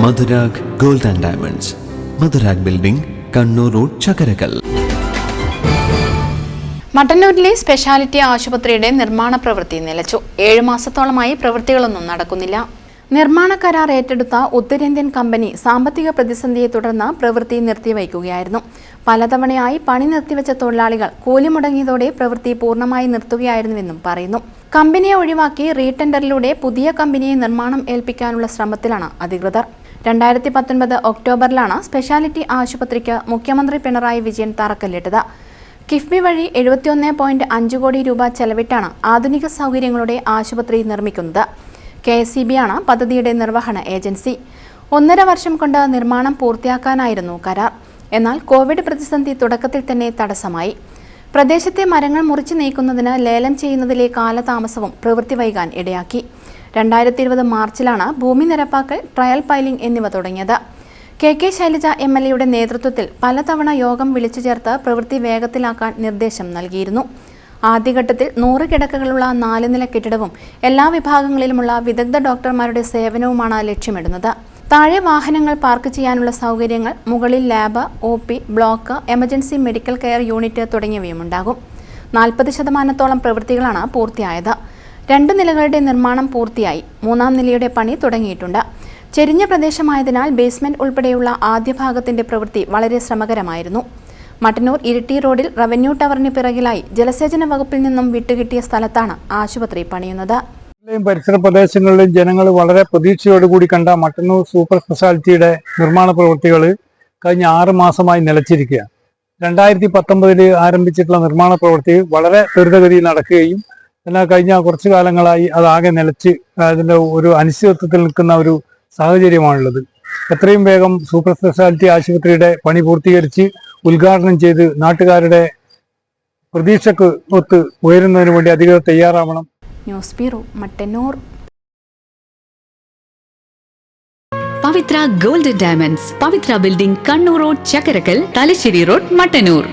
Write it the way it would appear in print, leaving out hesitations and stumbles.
Madhurag gold and diamonds, Madhurag building, Kannur road, Chakkarakkal. മട്ടന്നൂരിലെ speciality ആശുപത്രിയുടെ നിർമ്മാണ പ്രവൃത്തി നിലച്ചു. 7 മാസത്തോളമായി പ്രവൃത്തികളൊന്നും നടക്കുന്നില്ല. നിർമ്മാണ കരാർ ഏറ്റെടുത്ത ഉത്തരേന്ത്യൻ കമ്പനി സാമ്പത്തിക പ്രതിസന്ധിയെ തുടർന്ന് പ്രവൃത്തി നിർത്തിവയ്ക്കുകയായിരുന്നു. പലതവണയായി പണി നിർത്തിവെച്ച തൊഴിലാളികൾ കൂലി മുടങ്ങിയതോടെ പ്രവൃത്തി പൂർണ്ണമായി നിർത്തുകയായിരുന്നുവെന്നും പറയുന്നു. കമ്പനിയെ ഒഴിവാക്കി റീടെൻഡറിലൂടെ പുതിയ കമ്പനിയെ നിർമ്മാണം ഏൽപ്പിക്കാനുള്ള ശ്രമത്തിലാണ് അധികൃതർ. 2019 ഒക്ടോബറിലാണ് സ്പെഷ്യാലിറ്റി ആശുപത്രിക്ക് മുഖ്യമന്ത്രി പിണറായി വിജയൻ തറക്കല്ലിട്ടത്. കിഫ്ബി വഴി 71.5 കോടി രൂപ ചെലവിട്ടാണ് ആധുനിക സൗകര്യങ്ങളുടെ ആശുപത്രി നിർമ്മിക്കുന്നത്. KSEB ആണ് പദ്ധതിയുടെ നിർവഹണ ഏജൻസി. 1.5 വർഷം കൊണ്ട് നിർമ്മാണം പൂർത്തിയാക്കാനായിരുന്നു കരാർ. എന്നാൽ കോവിഡ് പ്രതിസന്ധി തുടക്കത്തിൽ തന്നെ തടസ്സമായി. പ്രദേശത്തെ മരങ്ങൾ മുറിച്ചു നീക്കുന്നതിന് ലേലം ചെയ്യുന്നതിലെ കാലതാമസവും പ്രവൃത്തി വൈകാൻ ഇടയാക്കി. 2020 മാർച്ചിലാണ് ഭൂമി നിരപ്പാക്കൽ, ട്രയൽ പൈലിംഗ് എന്നിവ തുടങ്ങിയത്. KK ശൈലജ MLAയുടെ നേതൃത്വത്തിൽ പലതവണ യോഗം വിളിച്ചു ചേർത്ത് പ്രവൃത്തി വേഗത്തിലാക്കാൻ നിർദ്ദേശം നൽകിയിരുന്നു. ആദ്യഘട്ടത്തിൽ 100 കിടക്കകളുള്ള 4 നില കെട്ടിടവും എല്ലാ വിഭാഗങ്ങളിലുമുള്ള വിദഗ്ധ ഡോക്ടർമാരുടെ സേവനവുമാണ് ലക്ഷ്യമിടുന്നത്. താഴെ വാഹനങ്ങൾ പാർക്ക് ചെയ്യാനുള്ള സൗകര്യങ്ങൾ, മുകളിൽ lab, OP, block, emergency medical care unit തുടങ്ങിയവയുമുണ്ടാകും. 40% പ്രവൃത്തികളാണ് പൂർത്തിയായത്. 2 നിലകളുടെ നിർമ്മാണം പൂർത്തിയായി. 3-ാം നിലയുടെ പണി തുടങ്ങിയിട്ടുണ്ട്. ചെരിഞ്ഞ പ്രദേശമായതിനാൽ ബേസ്മെന്റ് ഉൾപ്പെടെയുള്ള ആദ്യ ഭാഗത്തിന്റെ പ്രവൃത്തി വളരെ ശ്രമകരമായിരുന്നു. മട്ടന്നൂർ ഇരിട്ടി റോഡിൽ റവന്യൂ ടവറിന് പിറകിലായി ജലസേചന വകുപ്പിൽ നിന്നും വിട്ടുകിട്ടിയ സ്ഥലത്താണ് ആശുപത്രി പണിയുന്നത്. പരിസര പ്രദേശങ്ങളിലും ജനങ്ങൾ വളരെ പ്രതീക്ഷയോടുകൂടി കണ്ട മട്ടന്നൂർ സൂപ്പർ സ്പെഷ്യാലിറ്റിയുടെ നിർമ്മാണ പ്രവൃത്തികൾ കഴിഞ്ഞ 6 മാസമായി നിലച്ചിരിക്കുകയാണ്. 2019 ആരംഭിച്ചിട്ടുള്ള നിർമ്മാണ പ്രവൃത്തി വളരെ ത്വരിതഗതിയിൽ നടക്കുകയും എന്നാൽ കഴിഞ്ഞ കുറച്ചു കാലങ്ങളായി അതാകെ നിലച്ച് അതിൻ്റെ ഒരു അനിശ്ചിതത്വത്തിൽ നിൽക്കുന്ന ഒരു സാഹചര്യമാണുള്ളത്. എത്രയും വേഗം സൂപ്പർ സ്പെഷ്യാലിറ്റി ആശുപത്രിയുടെ പണി പൂർത്തീകരിച്ച് ഉദ്ഘാടനം ചെയ്ത് നാട്ടുകാരുടെ പ്രതീക്ഷയ്ക്ക് ഒത്ത് ഉയരുന്നതിന് വേണ്ടി അധികൃതർ തയ്യാറാവണം. News bureau, Mattannur. Pavithra gold and diamonds, Pavithra building, Kannur road, Chakkarakal, Thalassery road, Mattannur.